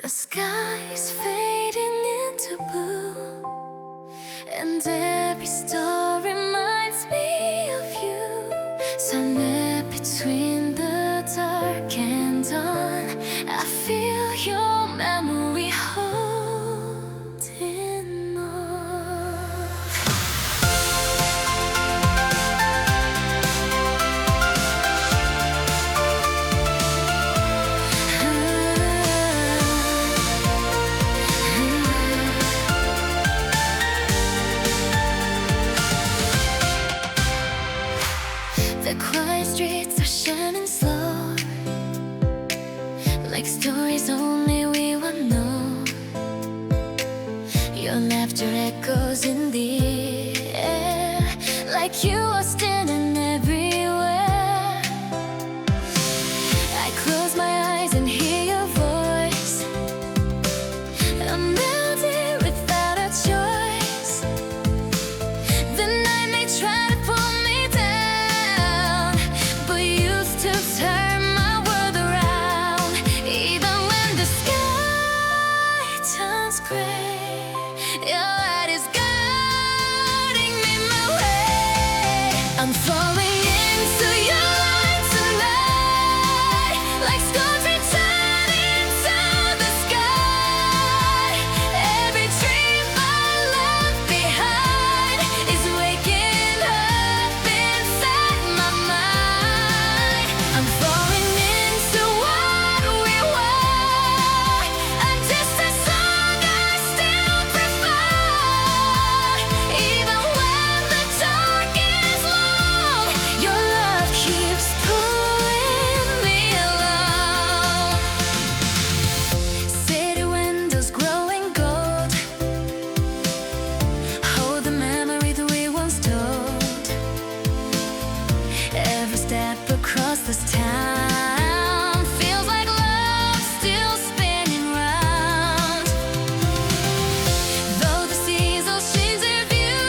The sky is fading into blue, and every star reminds me of you. Somewhere between the dark and dawn, I feel your memory holding on. The quiet streets are shining slow, like stories only we will know. Your laughter echoes in the air, like you are standing everywhere. I close my eyes and hear your voice, a melody without a choice. The night may try to pull me down, but you still turn my world around. Even when the sky turns gray, your light is guiding me my way. I'm falling into your light tonight, like stars return into the sky. Every dream I left behind is waking up inside my mind. I'm falling into what we were, a distant song I still prefer. Even when the dark is long, your love keeps pulling me along. City windows growing gold, hold the memory that we once told. Every step across this town feels like love still spinning round. Though the seasons change their view,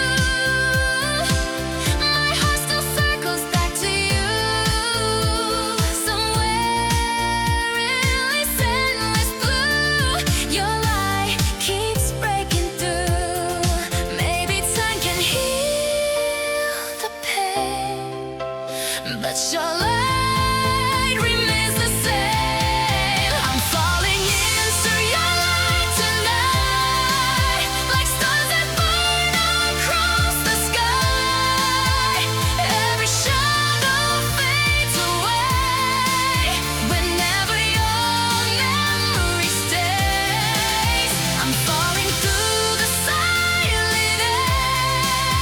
my heart still circles back to you. Somewhere in this endless blue, your light keeps breaking through. Maybe time can heal the pain, but your light remains the same. I'm falling into your light tonight, like stars that burn across the sky. Every shadow fades away whenever your memory stays. I'm falling through the silent air,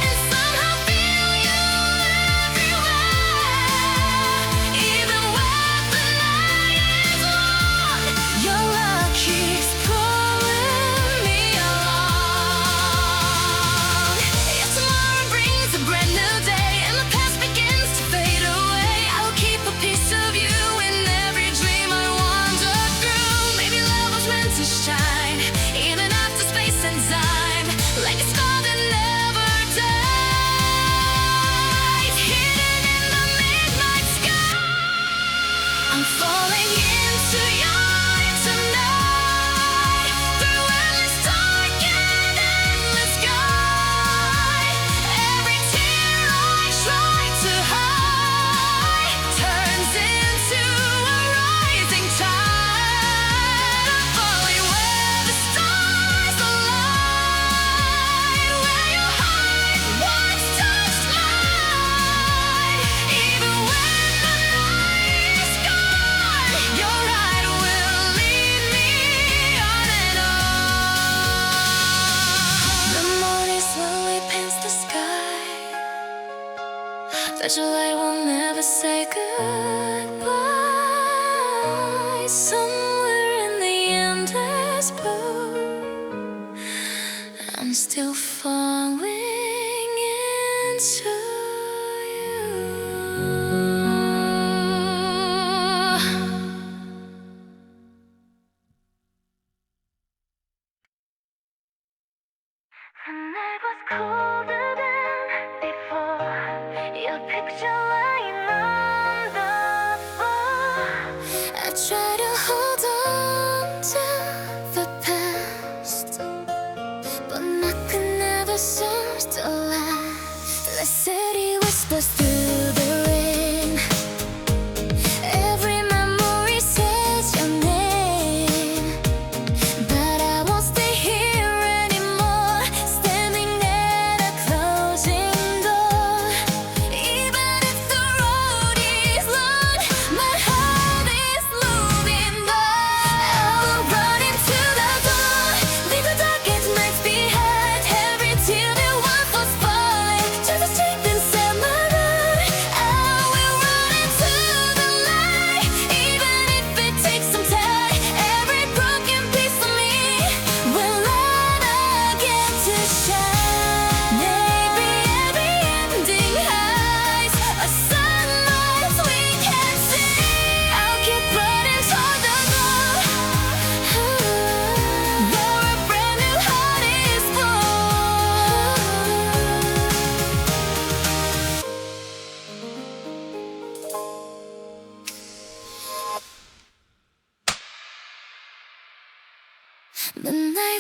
and somehow feel you everywhere. Even when the night is long, your love keeps pulling me along. If tomorrow brings a brand new day and the past begins to fade away, I will keep a piece of you in every dream I wander through. Maybe love was meant to shine even after space and time, like a star that never dies, hidden in the midnight sky. I'm falling into your light tonight, through endless dark and endless sky. Every tear I try to hide turns into a rising tide. I'm falling where the stars align, where your heart once touched mine. Even when the night is gone, your light will lead me on and on. The morning slowly paints the sky, but your light will never say goodbye. Somewhere in the endless blue, I'm still falling into you. The night was colder than before, your picture lying on the floor. I try to hold on to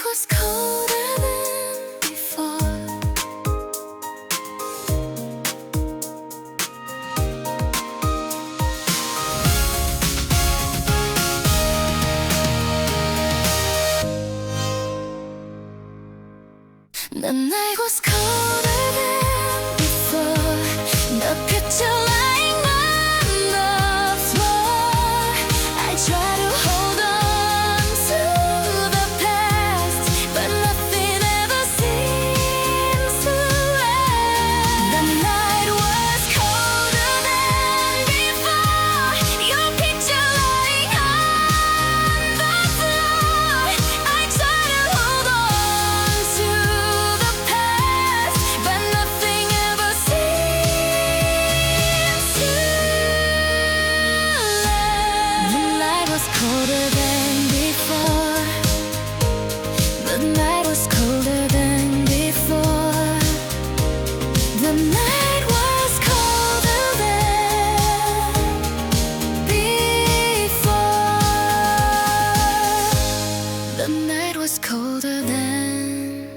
was colder than before. The night was colder than before. The picture lying on the floor. I try to hold on to the past, but nothing ever seems to last. The night was colder than before. Your picture lying on the floor. I try to hold on to the past, but nothing ever seems to last. The night was colder than before. The night was colder than before. The night was colder than before. The night was colder than before.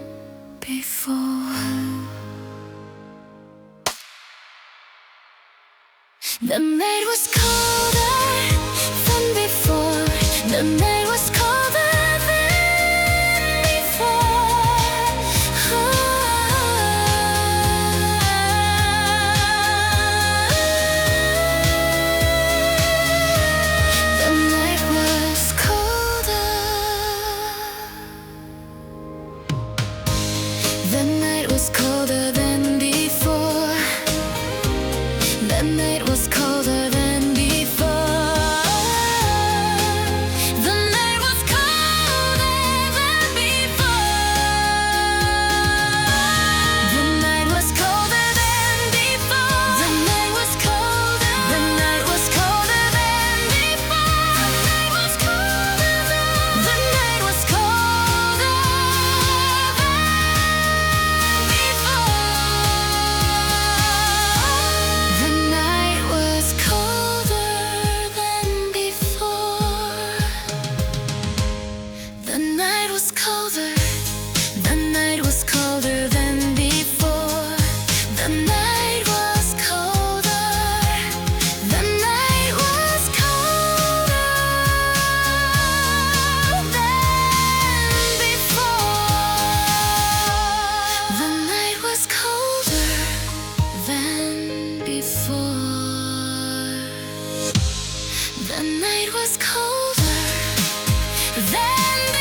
The night was colder than before. The night was colder than before. The night was colder. The night was colder than before. The night was colder than before. The night was colder than before. The night was colder than before. The night was colder. The night was colder than before. The night was colder than. The night was colder than before. The night was colder than before. The night was colder. The night was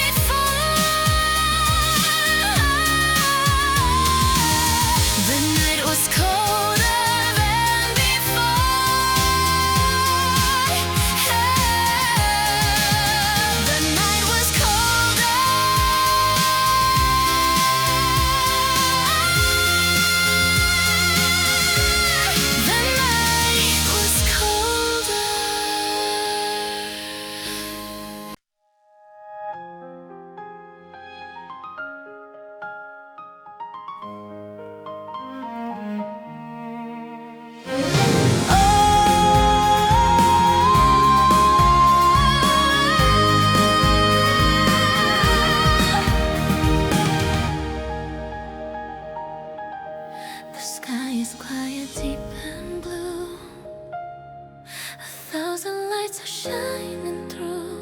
colder than before. The night was colder. The night was colder than before. The night was colder than before. The night was colder than before. The night was colder than before. The night was colder. The night was colder. The sky is quiet, deep and blue. 1,000 lights are shining through.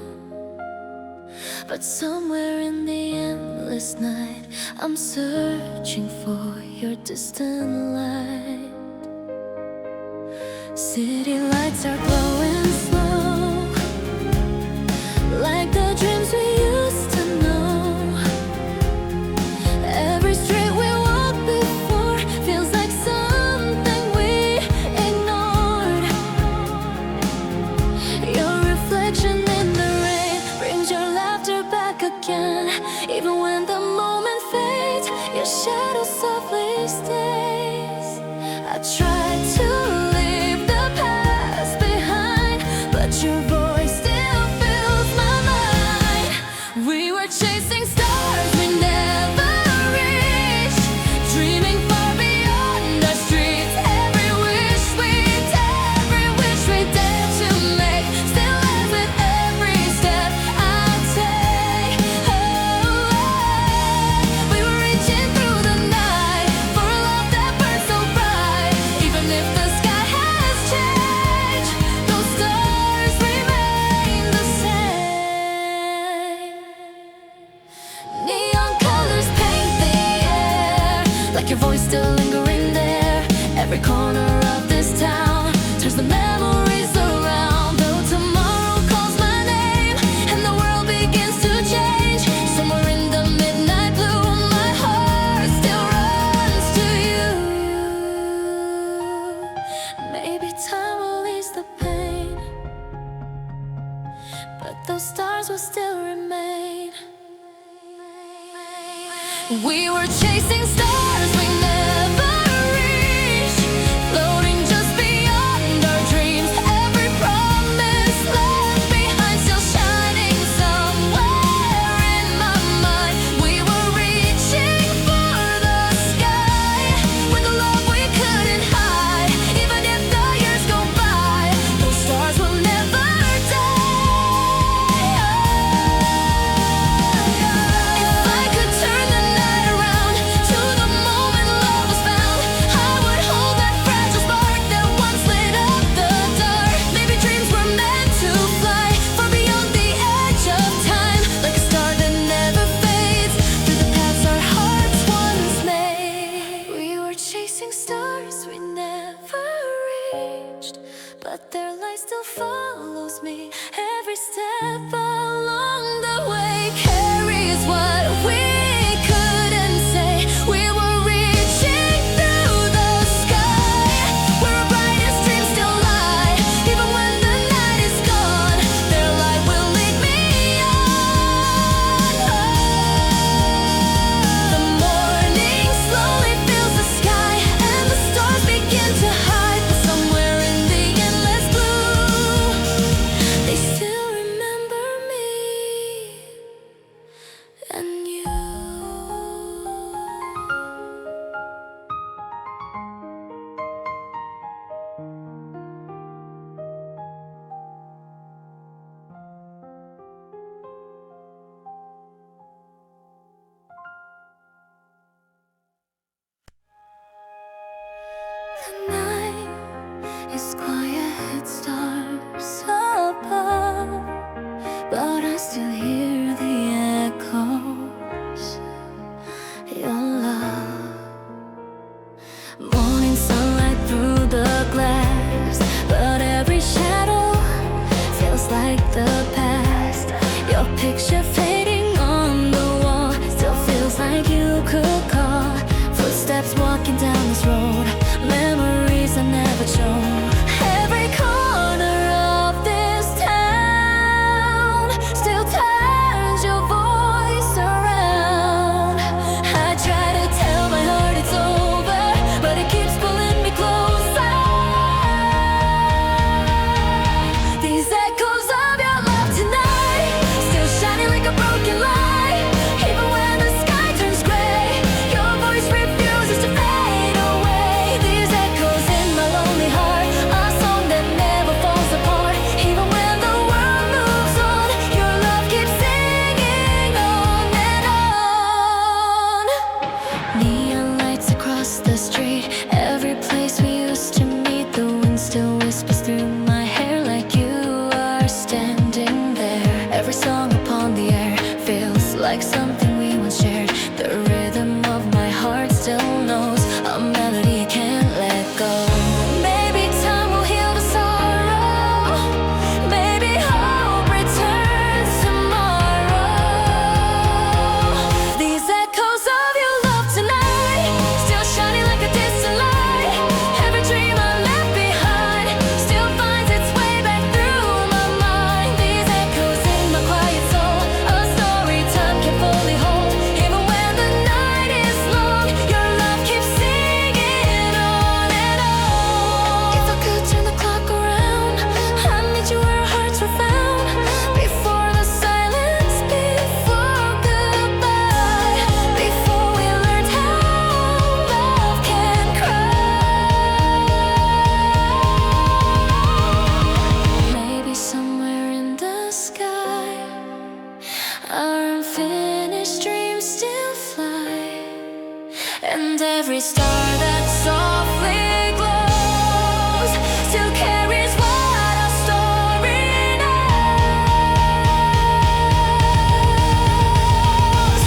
But somewhere in the endless night, I'm searching for your distant light. City lights are glowing slow, like the dreams we used to know. Every street we walked before feels like something we ignored. Your reflection in the rain brings your laughter back again. Even when the moment fades, your shadow softly stays. I try to leave the past behind. but those stars will still remain. We were chasing stars we never reached, floating just beyond our dreams. Every promise left behind still shining somewhere in my mind. We were reaching for the sky with a love we couldn't hide. Even if the years go by, those stars will never die. If I could turn the night around to the moment love was found, I would hold that fragile spark that once lit up the dark. Maybe dreams were meant to fly far beyond the edge of time, like a star that never fades through the paths our hearts once made. We were chasing stars we never reached, but their light still follows me every step along the way. Carries what we couldn't say. We were reaching through the sky, where our brightest dreams still lie. Even when the night is gone, their light will lead me on. The morning slowly fills the sky, and the stars begin to hide. But somewhere in the endless blue, they still remember me and you. The night is quiet, stars above, but I still hear the echoes. Your love, morning sunlight through the glass, but every shadow feels like the past. Your picture fading on the wall still feels like you could call. Footsteps walking down this road, memories I never shown. Every corner of this town still turns your voice around. I try to tell my heart it's over, but it keeps pulling me closer. These echoes of your love tonight, still shining like a broken light. Even when the sky turns gray, your voice refuses to fade away. These echoes in my lonely heart, a song that never falls apart. Even when the world moves on, your love keeps singing on and on. Neon lights across the street, every place we used to meet. The wind still whispers through my hair like you are standing there. Every song upon the air feels like something we once shared. The rhythm of my heart still knows a melody I can't let go. Maybe time will heal the sorrow, maybe hope returns tomorrow. These echoes of your love tonight, still shining like a distant light. Every dream I left behind still finds its way back through my mind. These echoes in my quiet soul, a story time can fully hold. Even when the night is long, your love keeps singing on and on. If I could turn the clock around, I'd meet you where our hearts were found. Before the silence, before goodbye, before we learned how love can cry. Maybe somewhere in the sky, our unfinished dreams still fly, and every star that softly glows still carries what our story knows.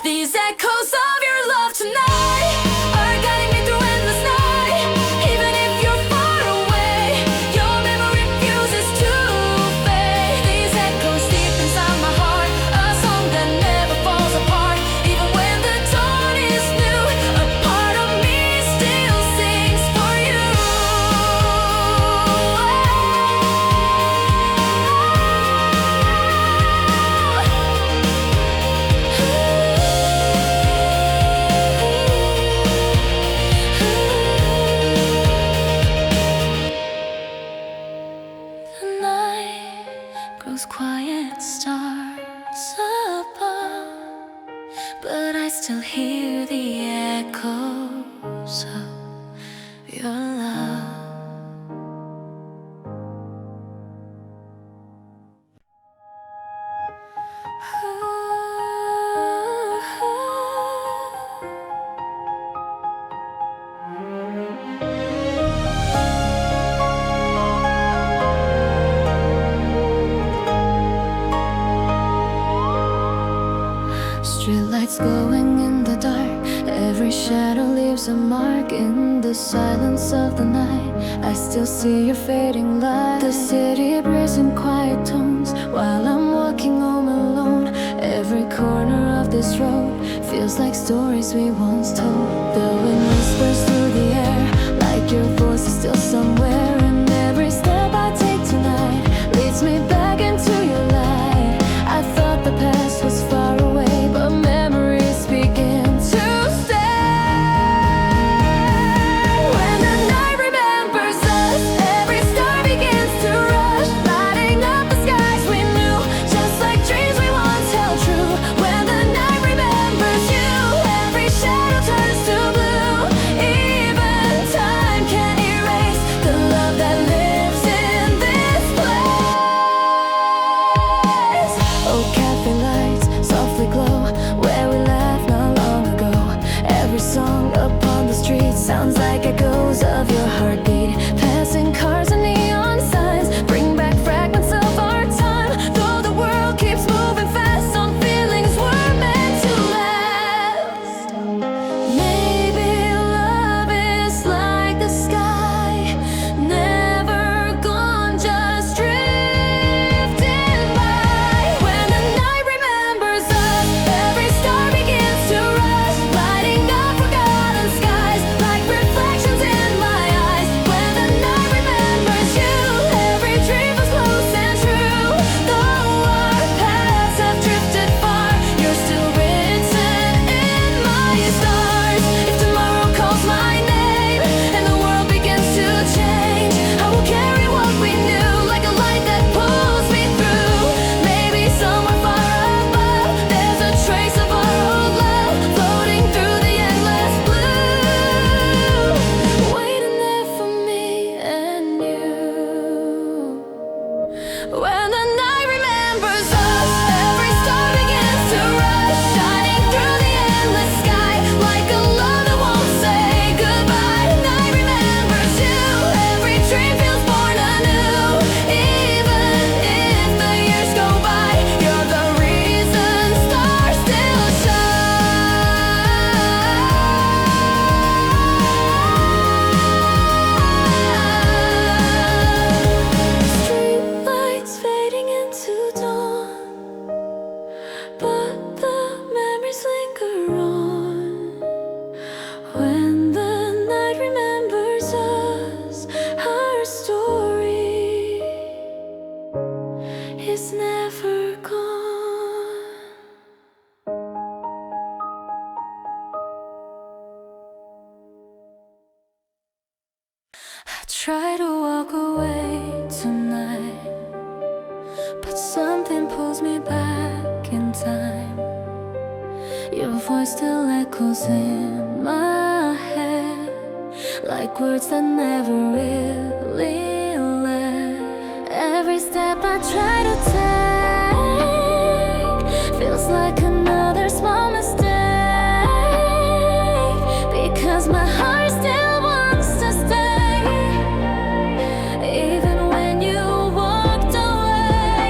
These echoes of your love tonight are guiding me through endless night. Even if you're far away, your memory refuses to fade. These echoes deep inside my heart, a song that never falls apart. Even when the dawn is new, a part of me still sings. grows quiet, stars above, but I still hear the echoes of your love. Streetlights glowing in the dark, every shadow leaves a mark. In the silence of the night, I still see your fading light. The city breathes in quiet tones while I'm walking home alone. Every corner of this road feels like stories we once told. The wind whispers through the air like your voice is still somewhere. And every step I take tonight leads me back into your light. I thought the past was far away, but memories begin to stay. When the night remembers us, every star begins to rush, lighting up the skies we knew, just like dreams we once held true. When the night remembers you, every shadow turns to blue. Even time can't erase the love that lives in this place. Oh, cafe lights softly glow where we laughed not long ago. Every song upon the street sounds like echoes of your heartbeat. Passing cars and neon signs bring back fragments of our time. Though the world keeps moving fast, some feelings were meant to last. Maybe love is like the sky, never gone, just drifting by. When the night remembers us, every star begins to rush, lighting up forgotten skies like reflections in my eyes. When the night remembers you, every dream was close and true. Though our paths have drifted far, you're still written in my stars. If tomorrow calls my name and the world begins to change, I will carry what we knew like a light that pulls me through. Maybe somewhere far above, there's a trace of our old love floating through the endless blue, waiting there for me and you. When the night remembers us, every star begins to rush, shining through the endless sky like a love that won't say goodbye. Night remembers you, every dream feels born anew. Even if the years go by, you're the reason stars still shine. Streetlights fading into dawn, but the memories linger on. When the night remembers us, our story is never gone. I try to walk away tonight, but something pulls me back in time. Your voice still echoes in my head like words that never really left. Every step I try to take feels like another small mistake, because my heart still wants to stay. Even when you walked away,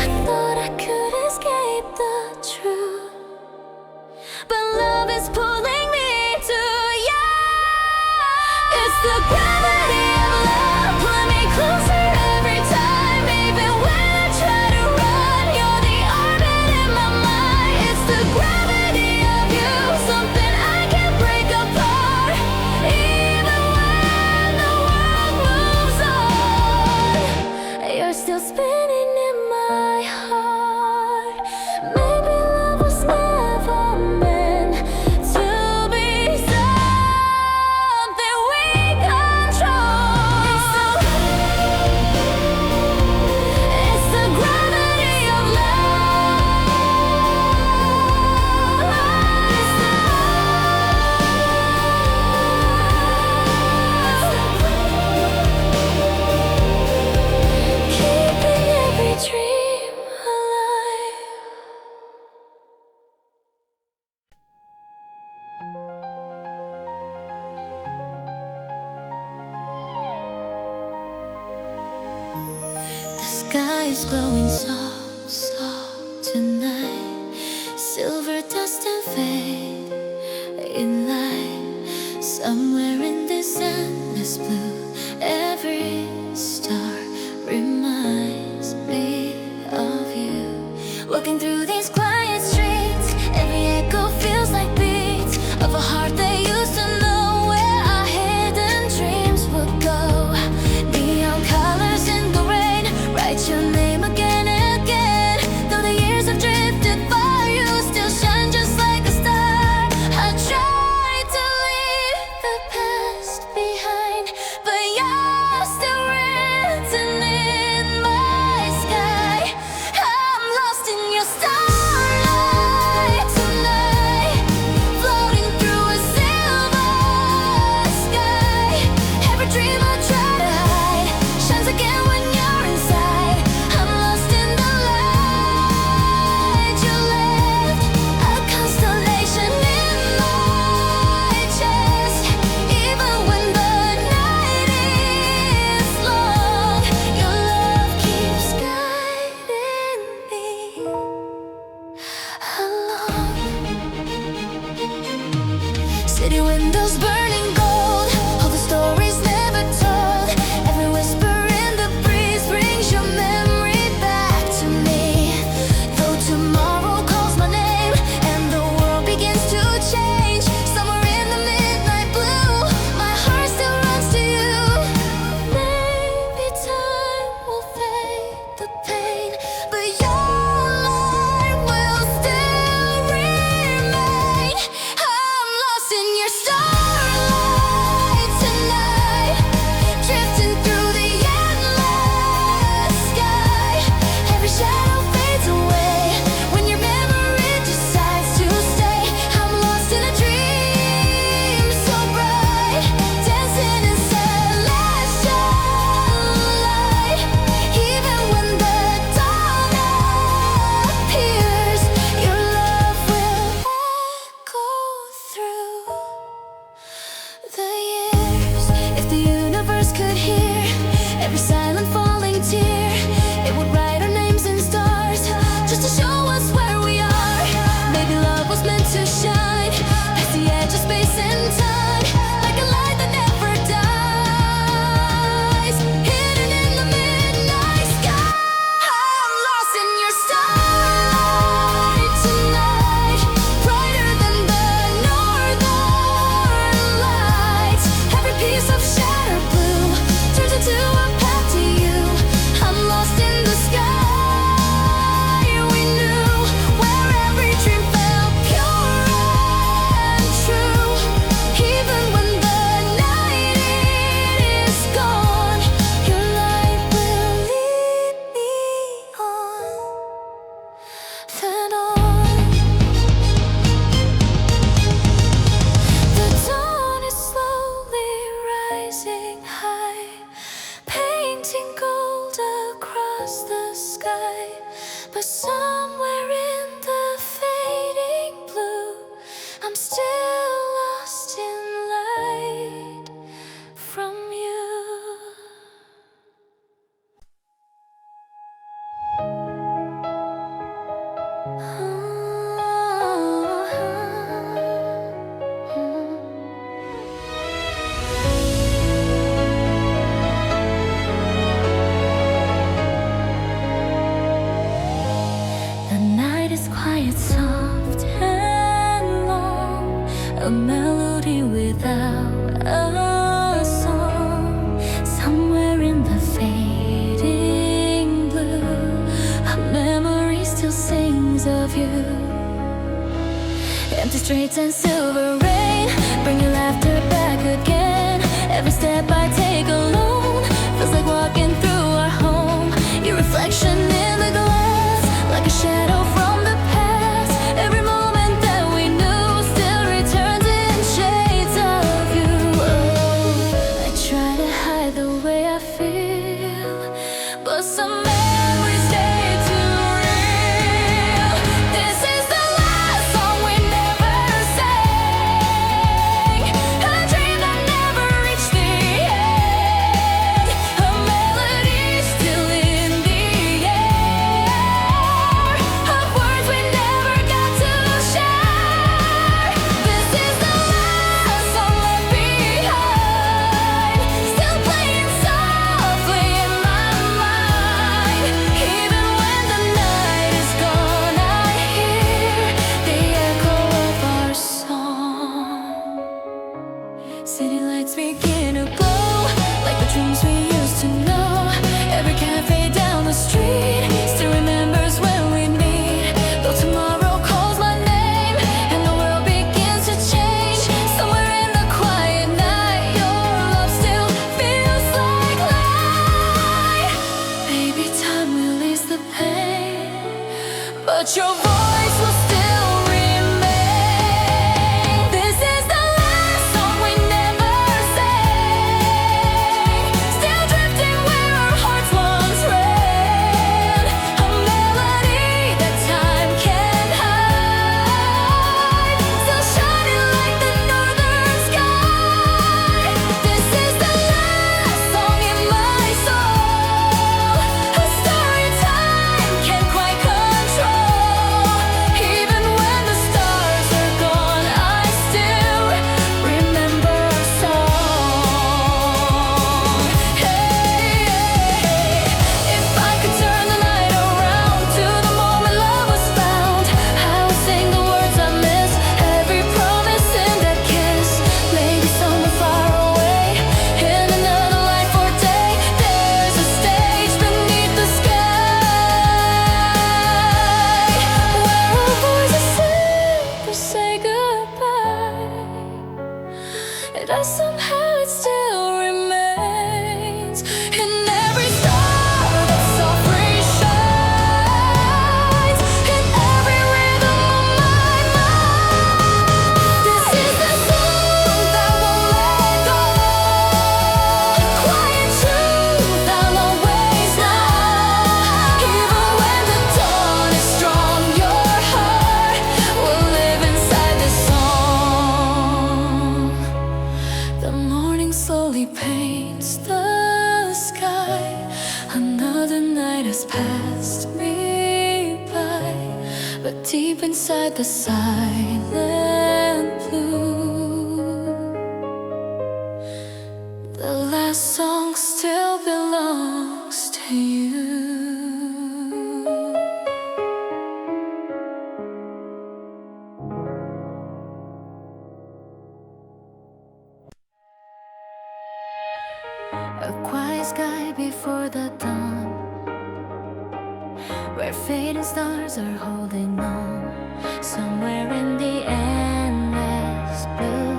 I thought I could escape the truth, but love is pulling me to you. It's the gravity of love pulling me close. sky is glowing so tonight. Silver dust and fade in light. Somewhere in this endless blue, every star reminds me of you. Walking through these quiet streets, every echo feels like beats of a heart that used to know where our hidden dreams would go. Neon colors in the rain, write your name again and again. Though the years have drifted far, you still shine just like a star. I tried to leave the past behind, but you're still written in my sky. I'm lost in your starlight tonight, floating through a silver sky. Every dream I try to hide shines again when you're inside. I'm lost in the light you left, a constellation in my chest. Even when the night is long, your love keeps guiding me along. City windows burning gold, all the stories never told. Every whisper in the breeze brings your memory back to me. Though tomorrow calls my name and the world begins to change, somewhere in the midnight blue, my heart still runs to you. Maybe time will fade the pain, but your light will still remain. I'm lost in your starlight tonight, drifting through the endless sky. Every shadow fades away when your memory decides to stay. I'm lost in a dream so bright, dancing in celestial light. Even when the dawn appears, your love will echo through the years. If the universe could hear every silent falling tear, it would write our names in stars just to show us where we are. Maybe love was meant to shine past the edge of space and time, like a light that never dies, hidden in the midnight sky. I'm lost in your starlight tonight, brighter than the northern lights. Every piece of shattered blue turns into a path to you. I'm lost in the sky we knew, where every dream felt pure and true. Even when the night is gone, your light will lead me on, then on. The dawn is slowly rising high, painting gold across the sky. But somewhere in the fading blue, I'm still lost in light from you. The night is quiet, soft and long, a melody without a song. Somewhere in the fading blue, a memory still sings of you. Empty streets and silver rain bring your laughter back again. Every step I take alone feels like walking through our home. Your reflection in the glass, like a shadow from the past. Every moment that we knew still returns in shades of you. Oh, I try to hide the way I feel, but some memories stay too real. This is the last song we never sang, a dream that never reached the end, a melody still in the but your voice will still remain. This is the last song we never sang, still drifting where our hearts once ran. A melody that time can't hide, still shining like the northern sky. This is the last song in my soul, a story time can't quite control. Even when the stars are gone, I still remember our song. Hey, if I could turn the night around to the moment love was found, I would sing the words I miss, every promise in that kiss. Maybe somewhere far away, in another life or day, there's a stage beneath the sky, where our voices simply say goodbye, and I somehow it still remains in every star that softly shines, in every rhythm of my mind. This is the song that won't let go, a quiet truth I'll always know. Even when the dawn is strong, your heart will live inside this song. The morning slowly paints the sky. Another night has passed me by, but deep inside the silent blue, the last song still belongs to you. A quiet sky before the dawn, where fading stars are holding on. Somewhere in the endless blue,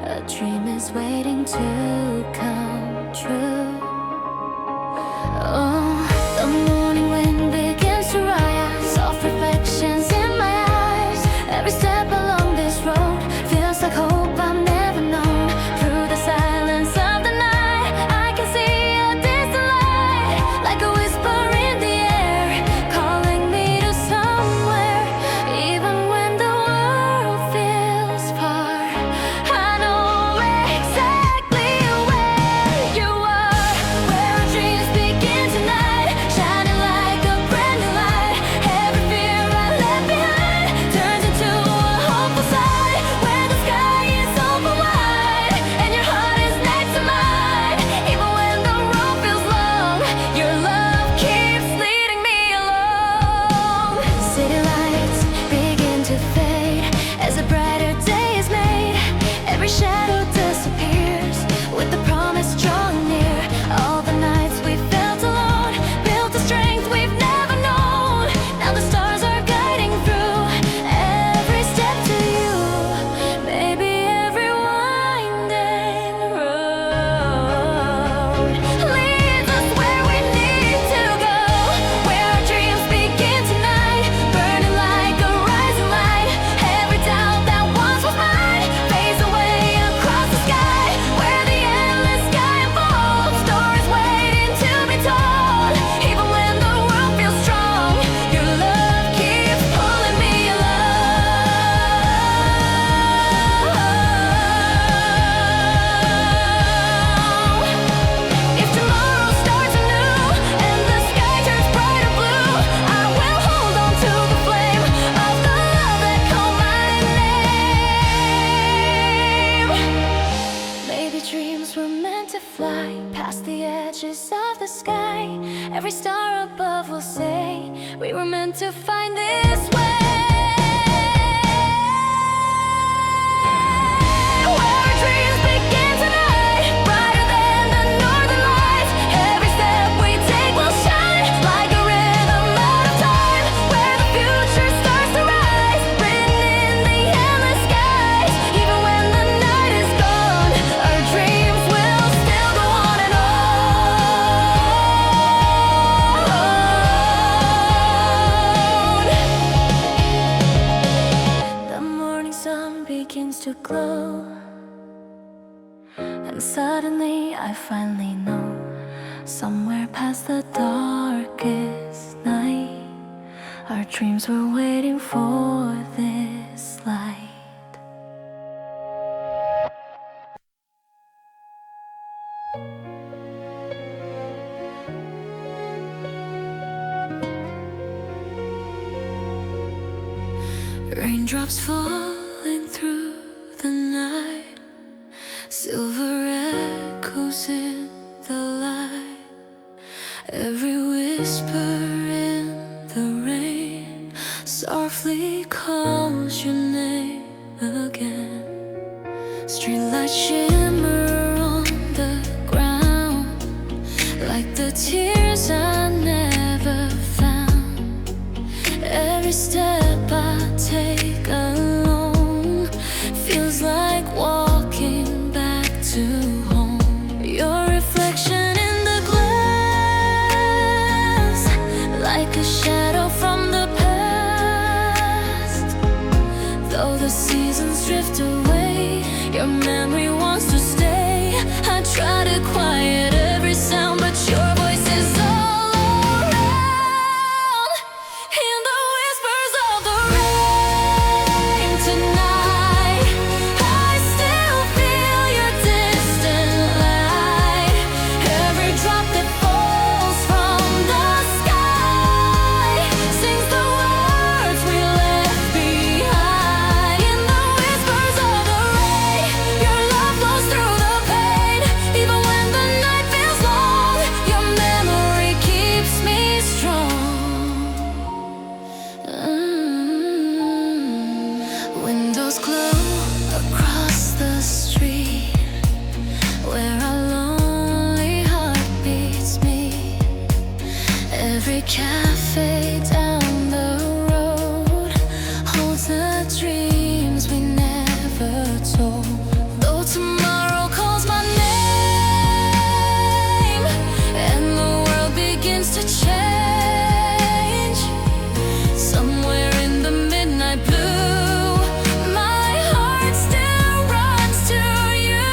a dream is waiting to come true. Oh, the morning wind begins to rise, soft reflections in my eyes. Every step along this road feels like hope I've never known. Through the silence of the night, I can see a distant light, like a whisper in the air, calling me to somewhere. Even when the world feels far, I know exactly where you are, where our dreams begin tonight, shining like a brand new light. Every fear I left behind turns into a hopeful sight, where the sky is open wide and your heart is next to mine. Even when the road feels long, your love keeps leading me along. City lights begin to fade as a brighter day is made. Every shadow disappears with the promise drawing near. All the nights we felt alone built the strength we've never known. Now the stars are guiding through every step to you. Maybe every winding road leads us where we need to go, where our dreams begin tonight, burning like a rising light. Every doubt that once was mine fades away across the sky, where the endless sky unfolds, stories waiting to be told. Even when the world feels strong, your love keeps pulling me along. If tomorrow starts anew and the sky turns brighter blue, I will hold on to the flame of the love that called my name. Maybe dreams were meant to fly past the edges of the sky. Every star above will say we were meant to find this way. Where our dreams begin tonight, brighter than the northern lights. Every step we take will shine like a rhythm out of time, where the future starts to rise, written in the endless skies. Even when the night is gone, our dreams will still go on and on. to glow. And suddenly I finally know, somewhere past the darkest night, our dreams were waiting for this light. Raindrops falling through the night, silver echoes in the light. Every whisper in the rain softly calls your name again. Streetlights shimmer on the ground like the tears I never found. Every step I take alone feels like walking back to home. Your reflection in the glass, like a shadow from the past. Though the seasons drift away, your memory wants to stay. I try to quiet every sound, but your voice is all around. In the whispers of the rain tonight, I still feel your distant light. Every drop that falls from the sky sings the words we left behind. In the whispers of the rain, your love flows through the pain. Even when the night feels long, your memory keeps me strong. Windows glow across the street, where our lonely heartbeats meet. Every cafe down the road holds the dreams we never told. Though tomorrow calls my name and the world begins to change, somewhere in the midnight blue, my heart still runs to you.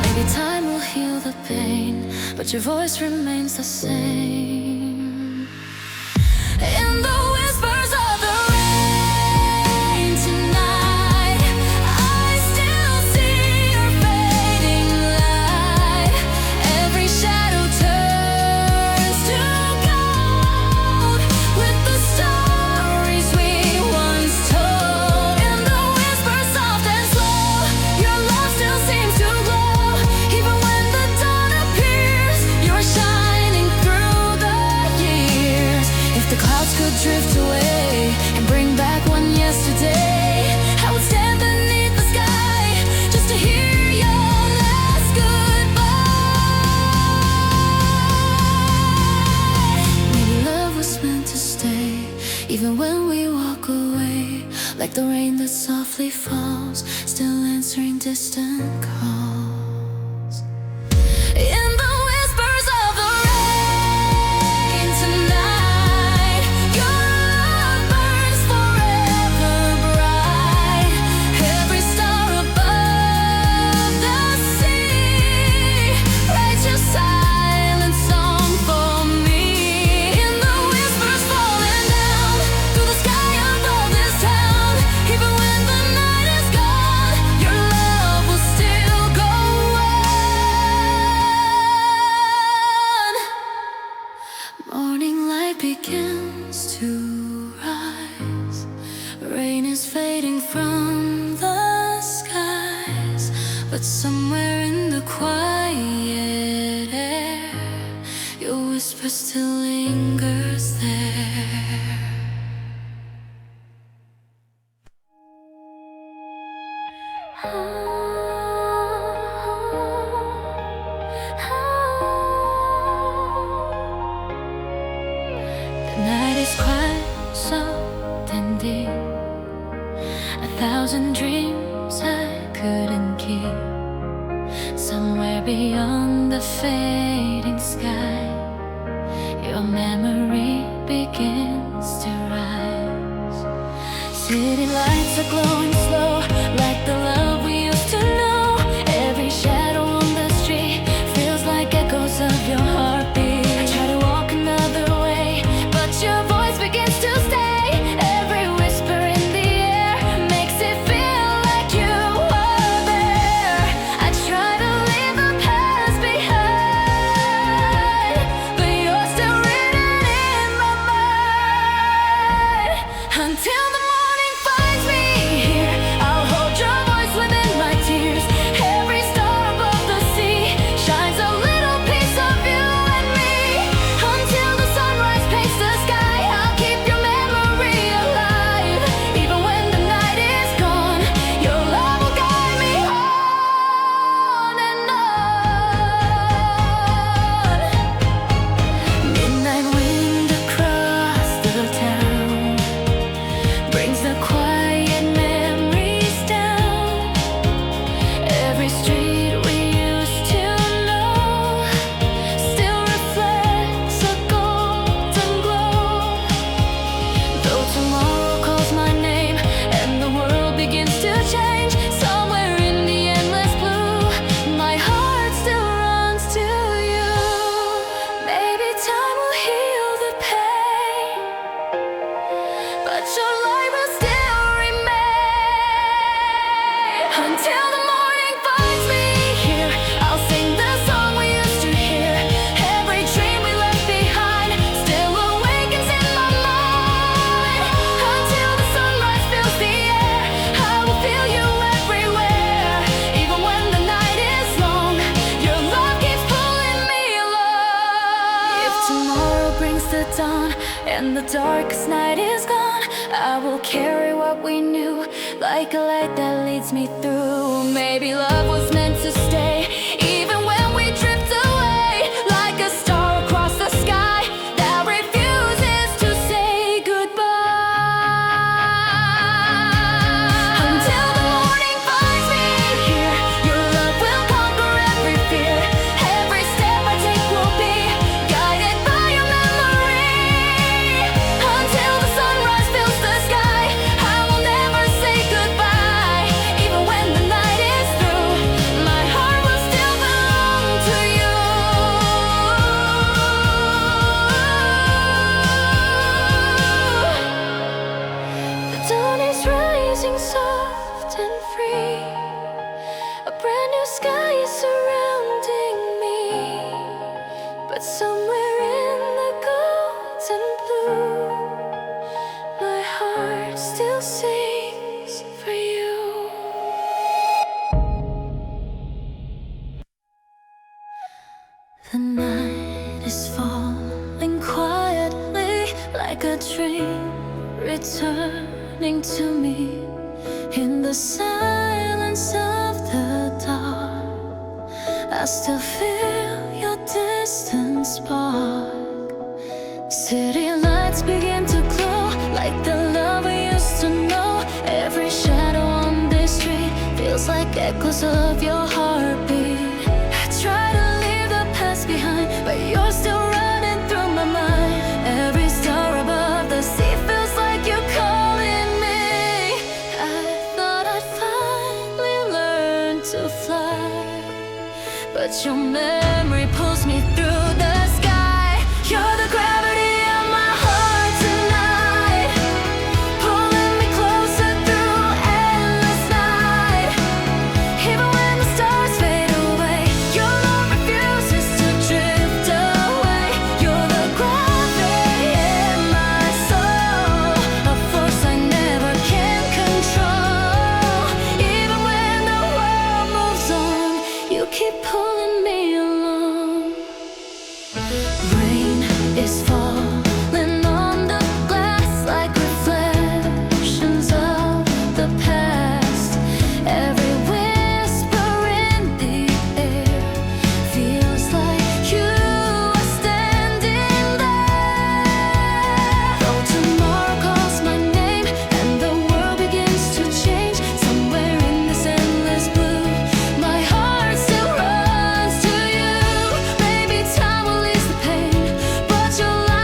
Maybe time will heal the pain, but your voice remains the same. In the whispers of the rain tonight, I still see your fading light. Every shadow turns to gold with the stories we once told. In the whispers soft and slow, your love still seems to glow. Even when the dawn appears, you're shining through the years. If the clouds could drift away and bring back one yesterday, I would stand beneath the sky just to hear your last goodbye. Maybe love was meant to stay, even when we walk away, like the rain that softly falls, still answering distant calls. In the whispers of the rain tonight, your love burns forever bright. Every star above the sea writes your silent song for me. In the whispers falling down through the sky above this town, even when the night is gone, your love will still go on. Morning light begins to rise, rain is fading from the skies, but somewhere in the quiet air, your whisper still lingers there. The night is quiet, soft and deep. 1,000 dreams I couldn't keep. Somewhere beyond the fading sky, your memory begins to rise. City lights stars are glowing slow, like the love we used to know. Every shadow on the street feels like echoes of your heartbeat. I try to walk another way, but your voice begins to stay. Every whisper in the air makes it feel like you were there. I try to leave the past behind, but you're still written in my mind. Until the morning finds me here, I'll hold your voice within my tears. Every star above the sea shines a little piece of you and me. Until the sunrise paints the sky, I'll keep your memory alive. Even when the night is gone, your love will guide me on and on. Midnight wind across the town brings the quiet memories down. Every street we used to know still reflects a golden glow. Though tomorrow calls my name and the world begins to change, somewhere in the endless blue, my heart still runs to you. Maybe time will heal the pain, but your light will still remain. Until the morning finds me here, I'll sing the song we used to hear. Every dream we left behind still awakens in my mind. Until the sunrise fills the air, I will feel you everywhere. Even when the night is long, your love keeps pulling me along. If tomorrow brings the dawn and the darkest night is gone, I will carry what we knew, like a light that leads me through. Maybe love was meant to stay, even when we drift away, like a star across the sky that refuses to say goodbye. Until the morning finds me here, your love will conquer every fear. Every step I take will be guided by your memory. Until the sunrise fills the sky, I will never say goodbye. Even when the night is through, my heart will still belong to you. The dawn is rising soft and free. A brand new sky is surrounding me, but somewhere in the golden blue, my heart still sings for you. The night is falling quietly, like a dream returning to me. In the silence of the dark, I still feel your distant spark. City lights begin to glow, like the love we used to know. Every shadow on this street feels like echoes of your heartbeat. I try to leave the past behind, but you're still running through my mind. Every star above the sea feels like you're calling me. I thought I'd finally learn to fly, but your memory pulls me through the sky. You're the gravity of my heart tonight, pulling me closer through endless night. Even when the stars fade away, your love refuses to drift away. You're the gravity in my soul, a force I never can control. Even when the world moves on, you keep pulling me along. Rain is falling on the glass like reflections of the past. Every whisper in the air feels like you are standing there. Though tomorrow calls my name and the world begins to change, somewhere in this endless blue, my heart still runs to you. Maybe time will ease the pain, but your light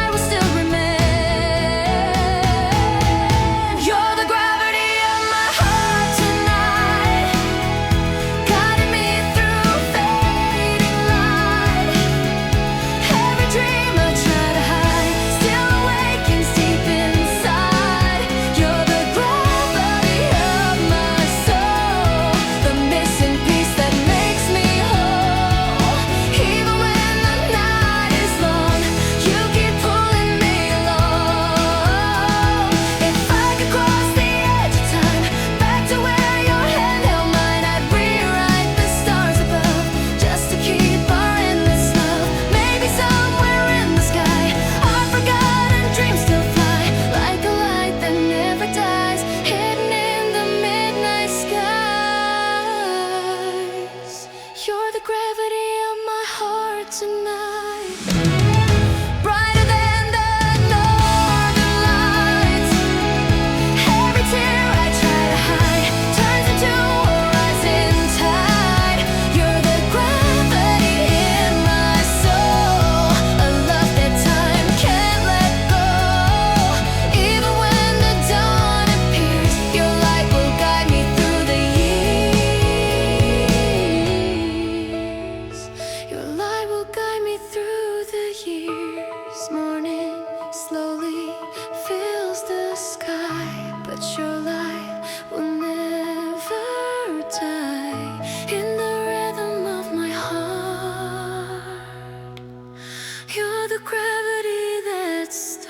You're the gravity that starts.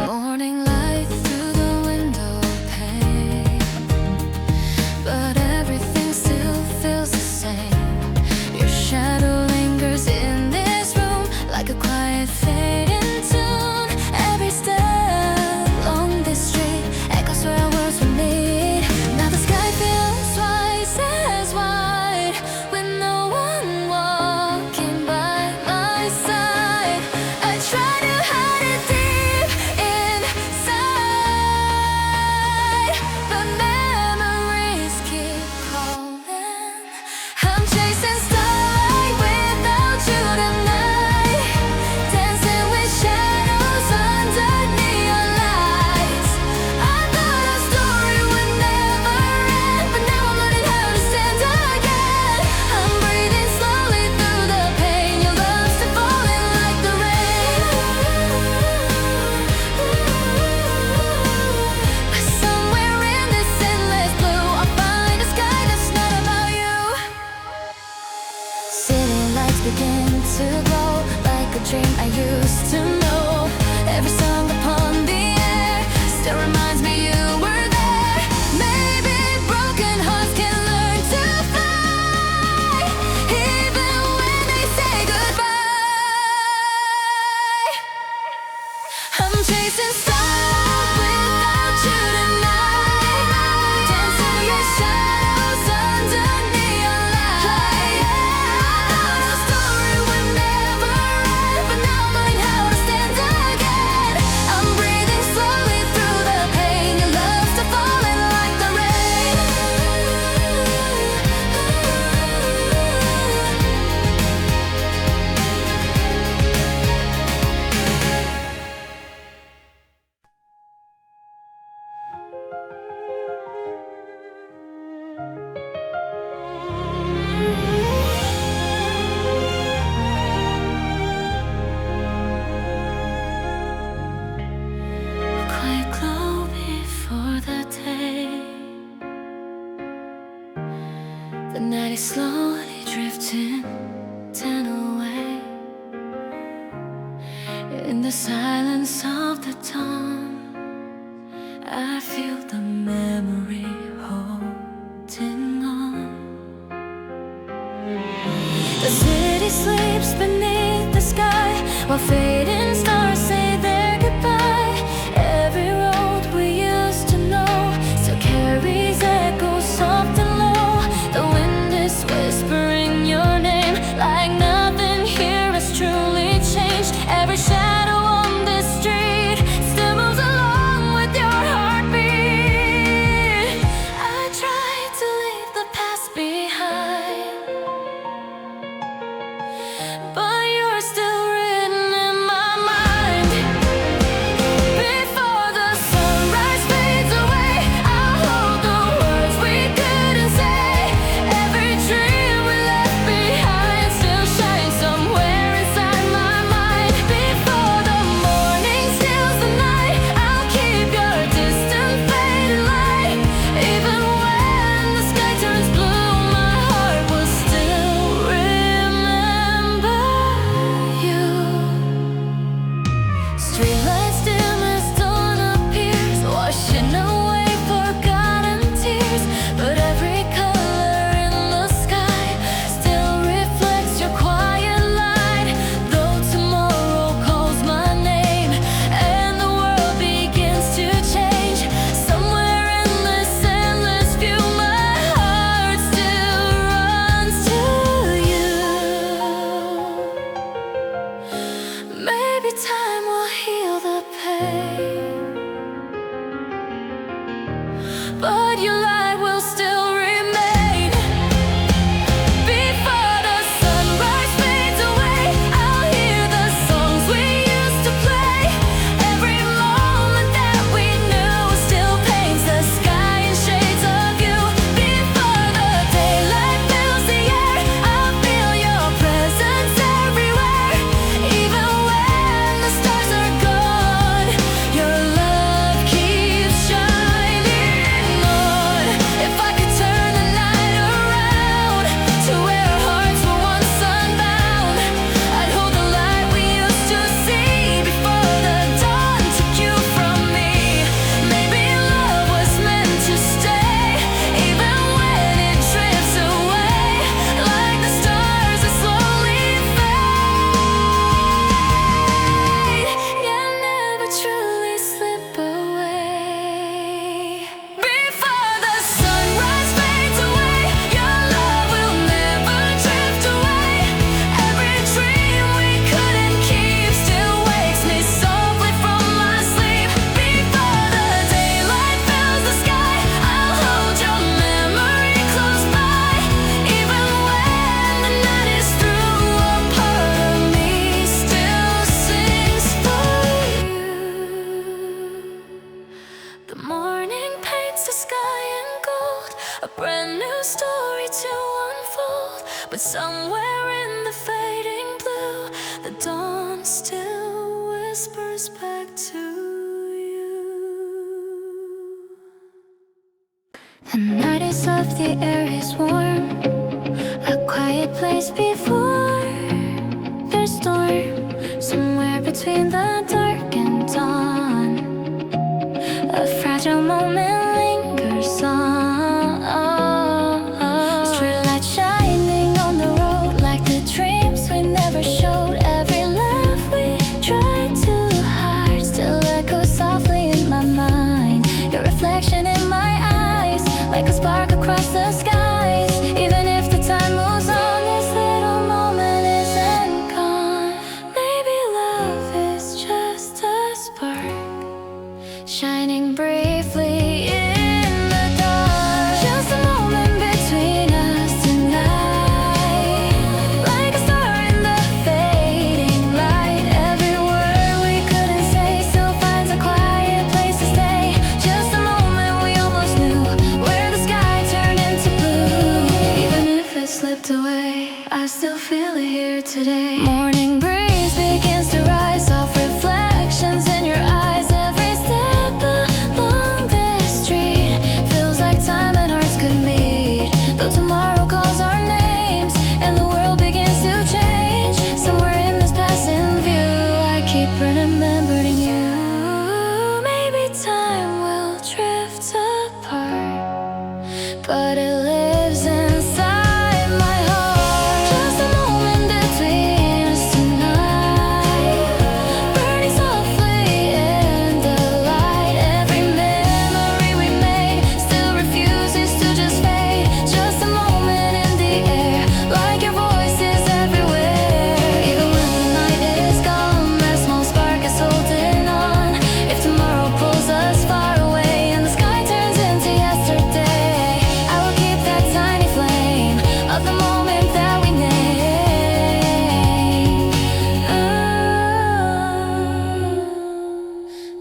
Morning light through the window pane, but everything still feels the same. Your shadow lingers in this room like a quiet fading tune. Every step along this street echoes where our worlds will meet. Now the sky feels twice as wide with no one walking by my side. I try to hide it deep inside, but memories keep calling. I'm chasing starlight without you tonight, dancing with shadows under neon lights. I thought our story would never end, but now I'm learning how to stand again. I'm breathing slowly through the pain. Your love's still falling like the rain. But somewhere in this endless blue, I'll find a sky that's not about you. City lights begin to glow like a dream I used to know. Every song upon the air still reminds me you were there. Maybe broken hearts can learn to fly, even when they say goodbye. I'm chasing stars without you tonight, dancing with shadows under neon lights. Our story would never end, but now I'm learning how to stand again. I'm breathing slowly through the pain. Your love's still falling like the rain. Quiet glow before the day. The night is slowly drifting away. In the silence of the dawn, I feel the memory holding on. The city sleeps beneath the sky while fading stars say their goodbye. Every road we used to know still carries echoes soft and low. The wind is whispering your name like nothing here has truly changed. Every shadow on this street still moves along with your heartbeat. I try to leave the past behind, but you're still written in my brand new story to unfold. But somewhere in the fading blue, the dawn still whispers back to you. The night is soft, the air is warm, a quiet place before there's storm. Somewhere between the dark and dawn, a fragile moment lingers on. Streetlight shining on the road, like the dreams we never showed. Every laugh we tried to hide still echoes softly in my mind. Your reflection in my eyes, like a spark across the skies. Even if the time moves on, this little moment isn't gone. Maybe love is just a spark, shining briefly in the dark. Just a moment between us tonight, like a star in the fading light. Every word we couldn't say still finds a quiet place to stay. Just a moment we almost knew, where the sky turned into blue. Even if it slipped away, I still feel it here today. Morning breeze begins to rise off reflections in your eyes. Every step along this street feels like time and hearts could meet. Though tomorrow calls our names and the world begins to change, somewhere in this passing view I keep remembering you. Maybe time will drift apart, but it lives inside my heart. Just a moment between us tonight, burning softly in the light. Every memory we made still refuses to just fade. Just a moment in the air, like your voice is everywhere. Even when the night is gone, that small spark is holding on. If tomorrow pulls us far away and the sky turns into yesterday, I will keep that tiny flame of the moment that we name.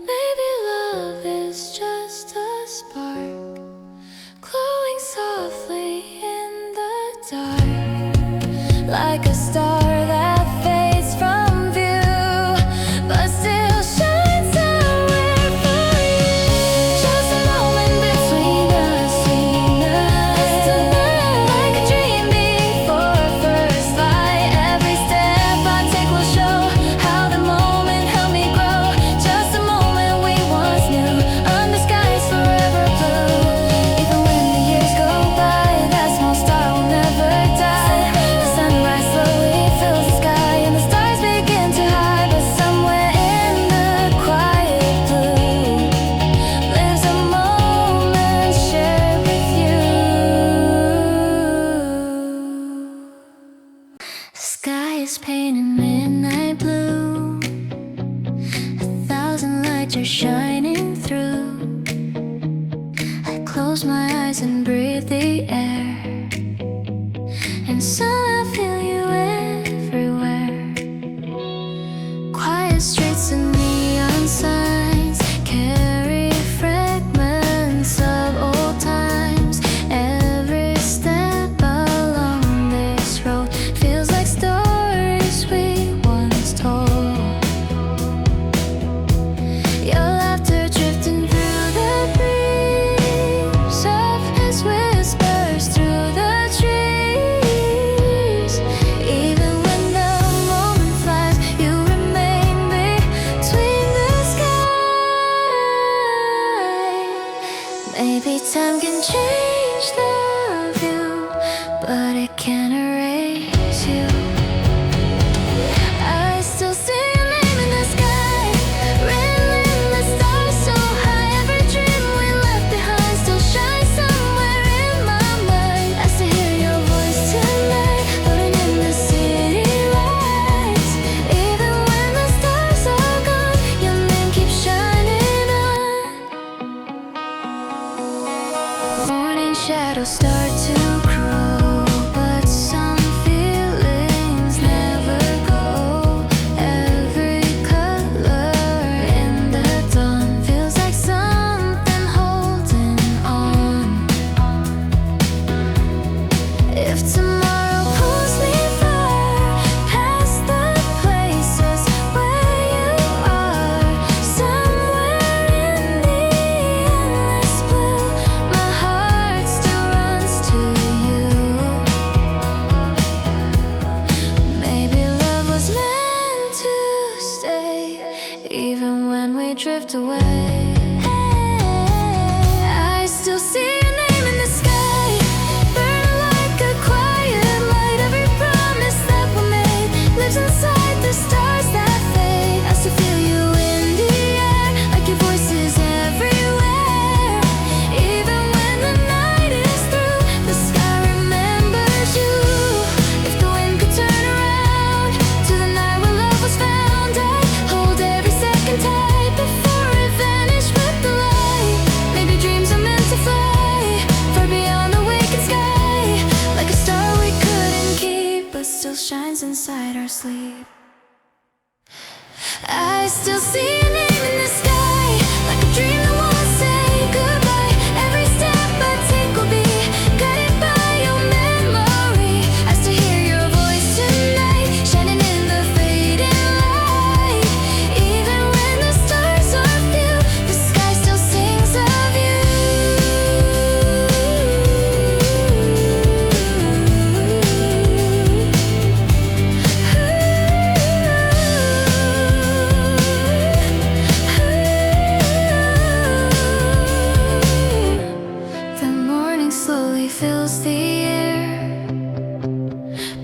Maybe love is just a spark, glowing softly in the dark, like a star that fades from view, but still shines somewhere for you. Just a moment between us tonight, like a dream before first light. Every step I take will show how the moment helped me grow. Just a moment we once knew, under skies forever blue. Even when the years go by, that small star will never die. The sunrise slowly fills the sky and the stars begin to hide. But somewhere in the quiet blue lives a moment shared with you. The sky is painted midnight blue, a thousand lights are shining through. I close my eyes and breathe the air, and somehow feel you everywhere. Quiet streets and neon signs carry fragments of old times. Every step along this road feels like stories we once told. Your laughter drifting through the breeze, soft as whispers through the trees. Even when the moment flies, you remain between the sky. Maybe time can change the view, but it can't erase you. I still see your name in the sky, written in the stars so high. Every dream we left behind still shines somewhere in my mind. I still hear your voice tonight, floating in the city lights. Even when the stars are gone, your name keeps shining on. Morning shadows start to grow, but some feelings never go. Every color in the dawn feels like something holding on. If tomorrow pulls me far past the places where you are, somewhere in the endless blue, my heart still runs to you. Maybe love was meant to stay, even when we drift away. I still see your name in the sky, burning like a quiet light. Every promise that we made lives inside the stars that fade. I still feel you in the air, like your voice is everywhere. Even when the night is through, the sky remembers you. If the wind could turn around to the night where love was found, I'd hold every second tight before it vanished with the light. Maybe dreams are meant to fly far beyond the waking sky, like a star we couldn't keep but still shines inside our sleep. I still see your name in the sky, like a dream that won't say goodbye. Every step I take will be guided by your memory. I still hear your voice tonight, shining in the fading light. Even when the stars are few, the sky still sings of you. The morning slowly fills the air,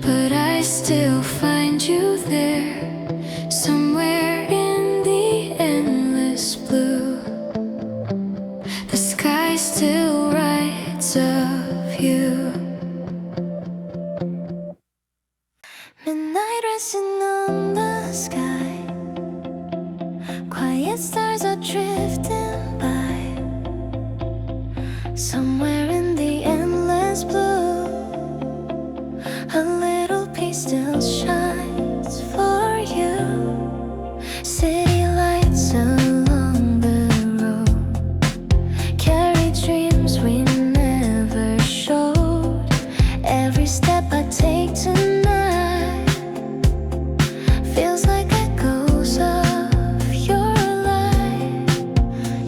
but I still find you there, somewhere in the endless blue. The sky still writes of you. Midnight resting on the sky, quiet stars are drifting by. Somewhere in the endless blue, a little piece still shines for you. City lights along the road carry dreams we never showed. Every step I take tonight feels like echoes of your light.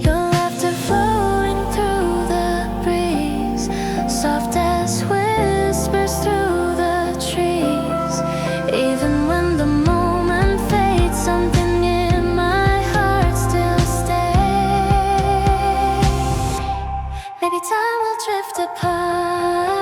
Your laughter flowing through the breeze, soft as whispers through the trees. Even when the moment fades, something in my heart still stays. Maybe time will drift apart,